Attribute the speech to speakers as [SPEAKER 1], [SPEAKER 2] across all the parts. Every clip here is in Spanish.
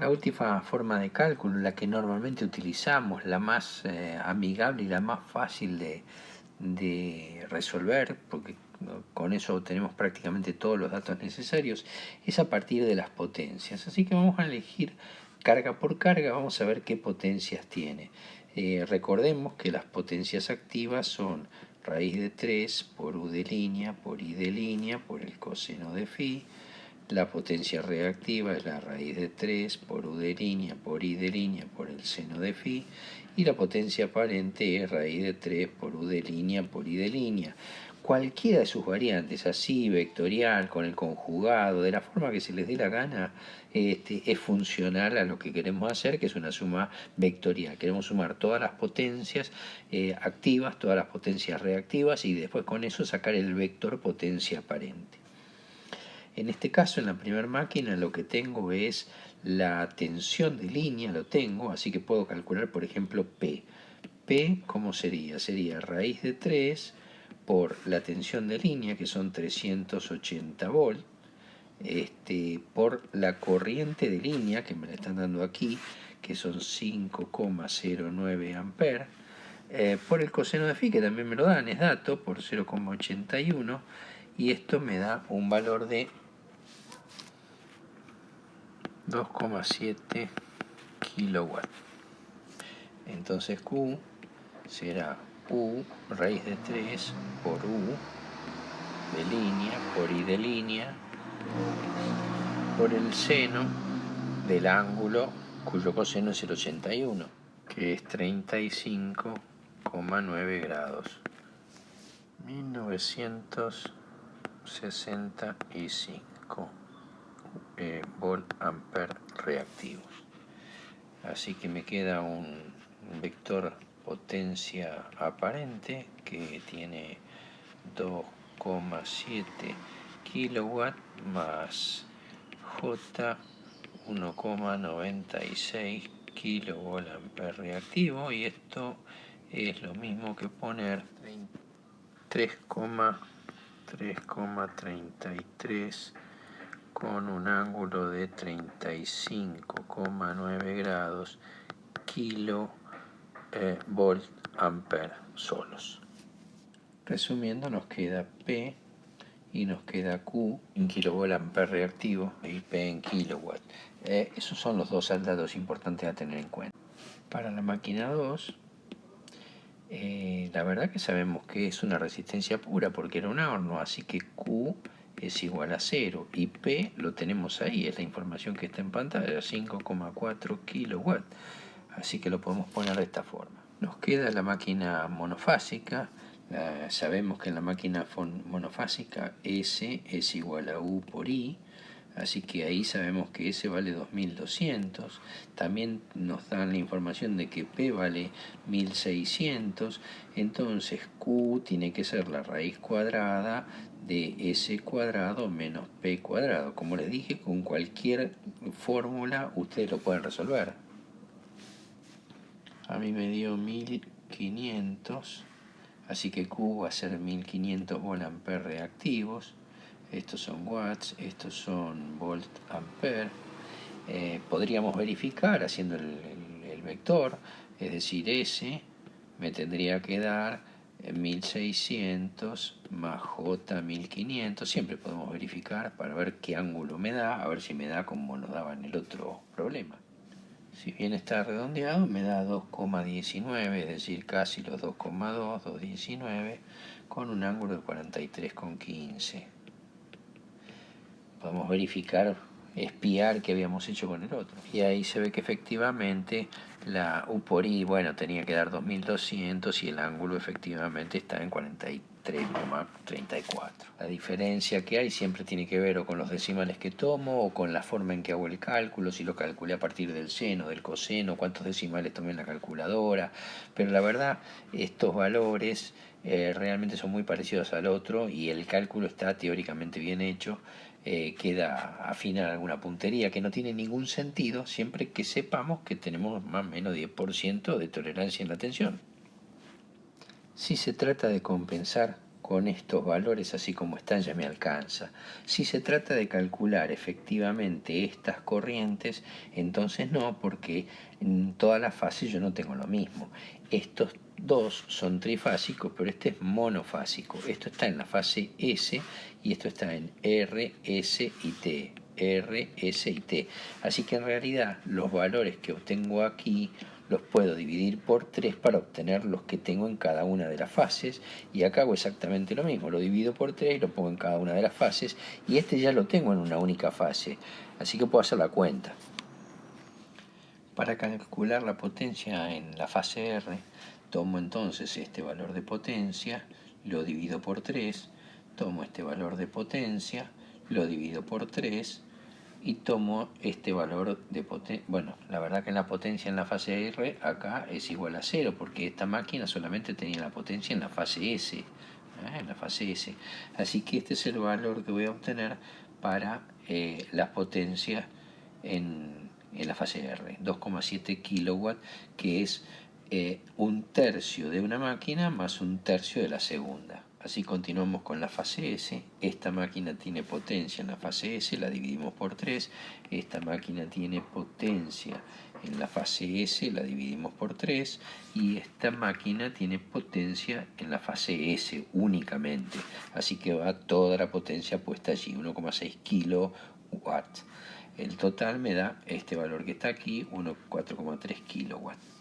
[SPEAKER 1] La última forma de cálculo, la que normalmente utilizamos, la más amigable y la más fácil de resolver, porque con eso tenemos prácticamente todos los datos necesarios, es a partir de las potencias. Así que vamos a elegir carga por carga, vamos a ver qué potencias tiene. Recordemos que las potencias activas son raíz de 3 por u de línea por i de línea por el coseno de phi. La potencia reactiva es la raíz de 3 por u de línea por i de línea por el seno de phi. Y la potencia aparente es raíz de 3 por u de línea por i de línea. Cualquiera de sus variantes, así, vectorial, con el conjugado, de la forma que se les dé la gana, es funcional a lo que queremos hacer, que es una suma vectorial. Queremos sumar todas las potencias activas, todas las potencias reactivas y después con eso sacar el vector potencia aparente. En este caso, en la primera máquina, lo que tengo es la tensión de línea, lo tengo, así que puedo calcular, por ejemplo, P. P, ¿cómo sería? Sería raíz de 3 por la tensión de línea, que son 380 volts, por la corriente de línea, que me la están dando aquí, que son 5,09 amperes, por el coseno de phi, que también me lo dan, es dato, por 0,81, y esto me da un valor de 2,7 kilowatts. Entonces Q será U raíz de 3 por U de línea por I de línea por el seno del ángulo cuyo coseno es el 81, que es 35,9 grados. 1965 volt ampere reactivos. Así que me queda un vector potencia aparente que tiene 2,7 kilowatt más J 1,96 kilovolt ampere reactivo, y esto es lo mismo que poner 3,33 con un ángulo de 35,9 grados kilovolt ampere solos. Resumiendo, nos queda P y nos queda Q en kilovolt ampere reactivo y P en kilowatt. Esos son los dos datos importantes a tener en cuenta. Para la máquina 2, la verdad que sabemos que es una resistencia pura porque era un horno, así que Q es igual a 0 y P lo tenemos ahí, es la información que está en pantalla, 5,4 kilowatts, así que lo podemos poner de esta forma. Nos queda la máquina monofásica. Sabemos que en la máquina monofásica S es igual a U por I, así que ahí sabemos que S vale 2200. También nos dan la información de que P vale 1600. Entonces Q tiene que ser la raíz cuadrada de S cuadrado menos P cuadrado. Como les dije, con cualquier fórmula ustedes lo pueden resolver. A mí me dio 1500. Así que Q va a ser 1500 volt ampere reactivos. Estos son watts, estos son volt ampere. Podríamos verificar haciendo el vector, es decir, S me tendría que dar 1600 más J 1500. Siempre podemos verificar para ver qué ángulo me da, a ver si me da como nos daba en el otro problema. Si bien está redondeado, me da 2,19, es decir, casi los 2,2, 2,19, con un ángulo de 43,15. Podemos verificar, espiar qué habíamos hecho con el otro. Y ahí se ve que efectivamente la U por I, bueno, tenía que dar 2200 y el ángulo efectivamente está en 43,34. La diferencia que hay siempre tiene que ver o con los decimales que tomo o con la forma en que hago el cálculo, si lo calculé a partir del seno, del coseno, cuántos decimales tomé en la calculadora. Pero la verdad, estos valores realmente son muy parecidos al otro y el cálculo está teóricamente bien hecho. Queda afinar alguna puntería que no tiene ningún sentido siempre que sepamos que tenemos más o menos 10% de tolerancia en la tensión. Si se trata de compensar con estos valores así como están ya me alcanza. Si se trata de calcular efectivamente estas corrientes, entonces no, porque en todas las fases yo no tengo lo mismo. Estos dos son trifásicos, pero este es monofásico. Esto está en la fase S y esto está en R, S y T. R, S y T. Así que en realidad los valores que obtengo aquí los puedo dividir por 3 para obtener los que tengo en cada una de las fases, y acá hago exactamente lo mismo, lo divido por 3 y lo pongo en cada una de las fases, y este ya lo tengo en una única fase, así que puedo hacer la cuenta. Para calcular la potencia en la fase R, tomo entonces este valor de potencia, lo divido por 3, tomo este valor de potencia, lo divido por 3, y tomo este valor de potencia. Bueno, la verdad que la potencia en la fase R acá es igual a 0, porque esta máquina solamente tenía la potencia en la fase S, en la fase S. Así que este es el valor que voy a obtener para la potencia en la fase R, 2,7 kilowatts, que es un tercio de una máquina más un tercio de la segunda. Así continuamos con la fase S. Esta máquina tiene potencia en la fase S, la dividimos por 3. Esta máquina tiene potencia en la fase S, la dividimos por 3. Y esta máquina tiene potencia en la fase S únicamente. Así que va toda la potencia puesta allí, 1,6 kilowatts. El total me da este valor que está aquí, 4,3 kilowatts.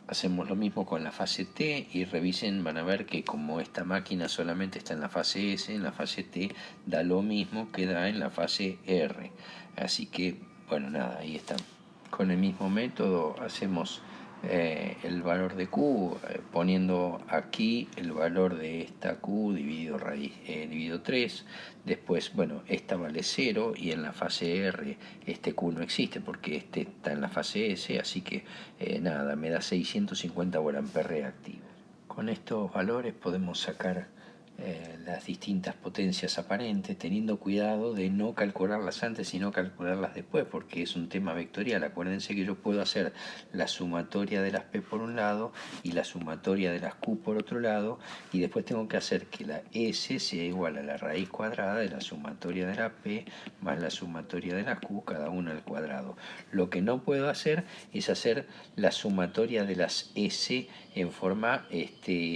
[SPEAKER 1] Hacemos lo mismo con la fase T y revisen, van a ver que como esta máquina solamente está en la fase S, en la fase T da lo mismo que da en la fase R. Así que, bueno, nada, ahí está. Con el mismo método hacemos el valor de Q, poniendo aquí el valor de esta Q dividido 3. Después, bueno, esta vale 0 y en la fase R este Q no existe porque este está en la fase S, así que nada, me da 650 VA reactivos. Con estos valores podemos sacar las distintas potencias aparentes, teniendo cuidado de no calcularlas antes sino calcularlas después, porque es un tema vectorial. Acuérdense que yo puedo hacer la sumatoria de las P por un lado y la sumatoria de las Q por otro lado, y después tengo que hacer que la S sea igual a la raíz cuadrada de la sumatoria de la P más la sumatoria de la Q, cada una al cuadrado. Lo que no puedo hacer es hacer la sumatoria de las S en forma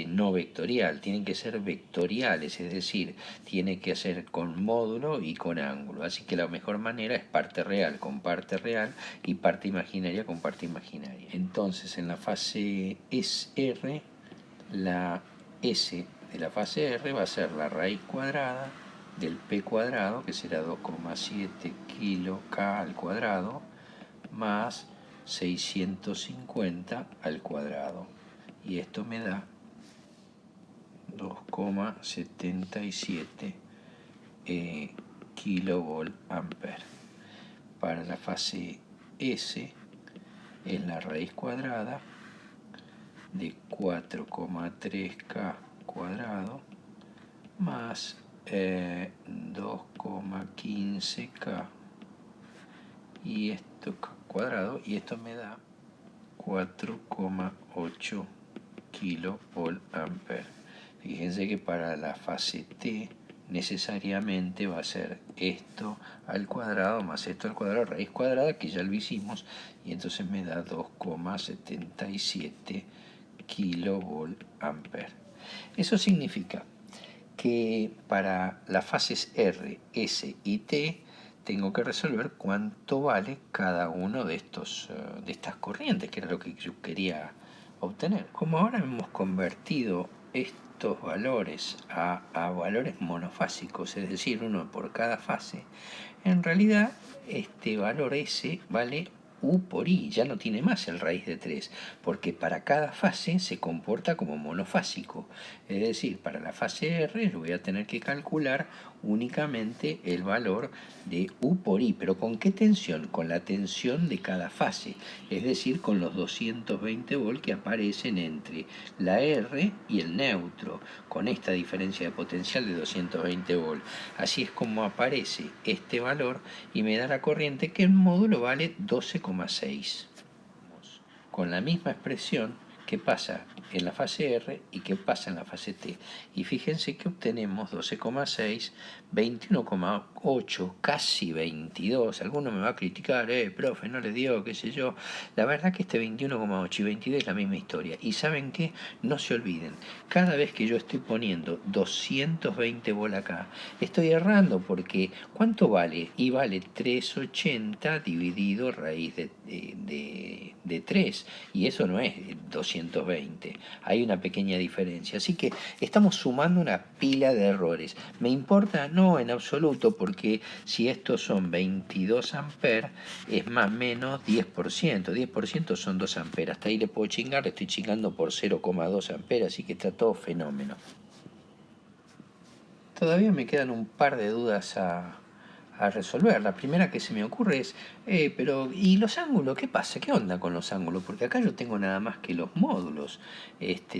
[SPEAKER 1] no vectorial, tienen que ser vectoriales, es decir, tiene que ser con módulo y con ángulo. Así que la mejor manera es parte real con parte real y parte imaginaria con parte imaginaria. Entonces en la fase R, la S de la fase R va a ser la raíz cuadrada del P cuadrado, que será 2,7 kilo K al cuadrado, más 650 al cuadrado. Y esto me da 2,77 kilovolt ampere. Para la fase S es la raíz cuadrada de 4,3K cuadrado más 2,15K y esto cuadrado, y esto me da 4,8 kilovolt ampere. Fíjense que para la fase T necesariamente va a ser esto al cuadrado más esto al cuadrado, raíz cuadrada, que ya lo hicimos, y entonces me da 2,77 kilovolt ampere. Eso significa que para las fases R, S y T tengo que resolver cuánto vale cada uno de estas corrientes, que era lo que yo quería obtener. Como ahora hemos convertido estos valores a valores monofásicos, es decir, uno por cada fase, en realidad este valor S vale U por I, ya no tiene más el raíz de 3, porque para cada fase se comporta como monofásico. Es decir, para la fase R yo voy a tener que calcular únicamente el valor de U por I, pero ¿con qué tensión? Con la tensión de cada fase, es decir, con los 220 volts que aparecen entre la R y el neutro, con esta diferencia de potencial de 220 volts. Así es como aparece este valor y me da la corriente, que en módulo vale 12,6. Con la misma expresión qué pasa en la fase R y qué pasa en la fase T. Y fíjense que obtenemos 12,6, 21,8, casi 22. Alguno me va a criticar, profe, no le dio, qué sé yo. La verdad que este 21,8 y 22 es la misma historia. Y ¿saben qué? No se olviden, cada vez que yo estoy poniendo 220 bola acá, estoy errando porque ¿cuánto vale? Y vale 380 dividido raíz de 3. Y eso no es 220. Hay una pequeña diferencia. Así que estamos sumando una pila de errores. ¿Me importa? No, en absoluto, porque si estos son 22 amperes, es más o menos 10%. 10% son 2 amperes. Hasta ahí le puedo chingar, le estoy chingando por 0,2 amperes, así que está todo fenómeno. Todavía me quedan un par de dudas a resolver. La primera que se me ocurre es, pero ¿y los ángulos? ¿Qué pasa? ¿Qué onda con los ángulos? Porque acá yo tengo nada más que los módulos.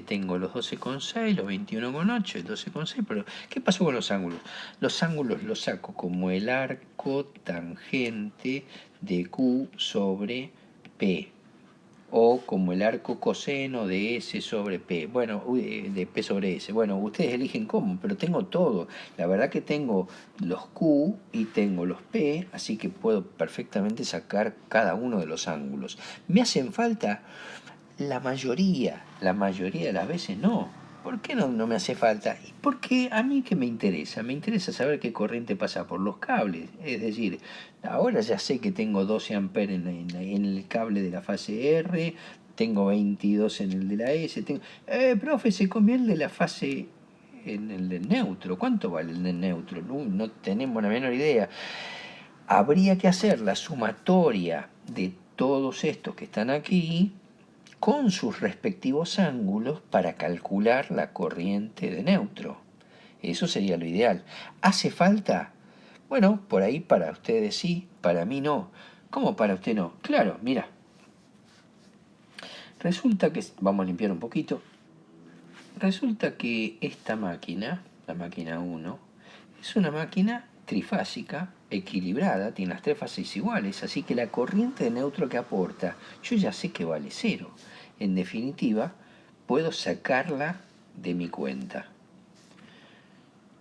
[SPEAKER 1] Tengo los 12,6, los 21,8, el 12,6, pero ¿qué pasó con los ángulos? Los ángulos los saco como el arco tangente de Q sobre P, o como el arco coseno de S sobre P, bueno, de P sobre S. Bueno, ustedes eligen cómo, pero tengo todo. La verdad que tengo los Q y tengo los P, así que puedo perfectamente sacar cada uno de los ángulos. ¿Me hacen falta? La mayoría de las veces no. ¿Por qué no me hace falta? Porque a mí que me interesa saber qué corriente pasa por los cables. Es decir, ahora ya sé que tengo 12 amperes en el cable de la fase R, tengo 22 en el de la S. Profe, se comió el de la fase en el de neutro. ¿Cuánto vale el de neutro? No tenemos la menor idea. Habría que hacer la sumatoria de todos estos que están aquí con sus respectivos ángulos para calcular la corriente de neutro. Eso sería lo ideal. ¿Hace falta? Bueno, por ahí para ustedes sí, para mí no. ¿Cómo para usted no? Claro, mira. Resulta que, vamos a limpiar un poquito, resulta que esta máquina, la máquina 1, es una máquina trifásica, equilibrada, tiene las tres fases iguales, así que la corriente de neutro que aporta, yo ya sé que vale cero. En definitiva, puedo sacarla de mi cuenta.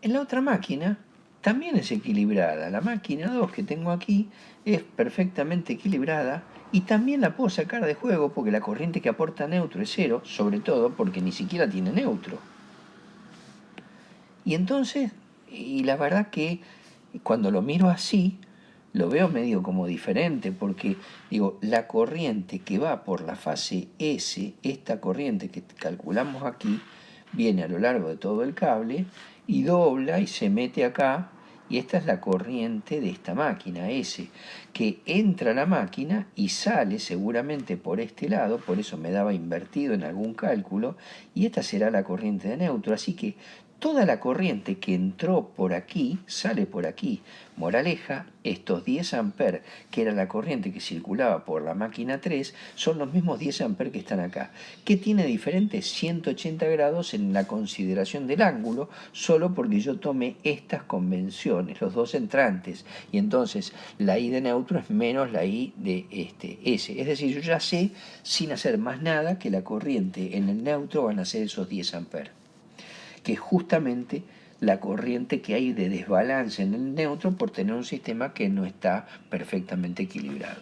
[SPEAKER 1] En la otra máquina también es equilibrada. La máquina 2 que tengo aquí es perfectamente equilibrada y también la puedo sacar de juego porque la corriente que aporta neutro es cero, sobre todo porque ni siquiera tiene neutro. Y entonces, y la verdad que cuando lo miro así, lo veo medio como diferente, porque digo, la corriente que va por la fase S, esta corriente que calculamos aquí, viene a lo largo de todo el cable y dobla y se mete acá, y esta es la corriente de esta máquina S, que entra a la máquina y sale seguramente por este lado, por eso me daba invertido en algún cálculo, y esta será la corriente de neutro, así que toda la corriente que entró por aquí sale por aquí. Moraleja, estos 10 amperes, que era la corriente que circulaba por la máquina 3, son los mismos 10 amperes que están acá. ¿Qué tiene diferente? 180 grados en la consideración del ángulo, solo porque yo tomé estas convenciones, los dos entrantes. Y entonces la I de neutro es menos la I de S. Es decir, yo ya sé, sin hacer más nada, que la corriente en el neutro van a ser esos 10 amperes, que es justamente la corriente que hay de desbalance en el neutro por tener un sistema que no está perfectamente equilibrado.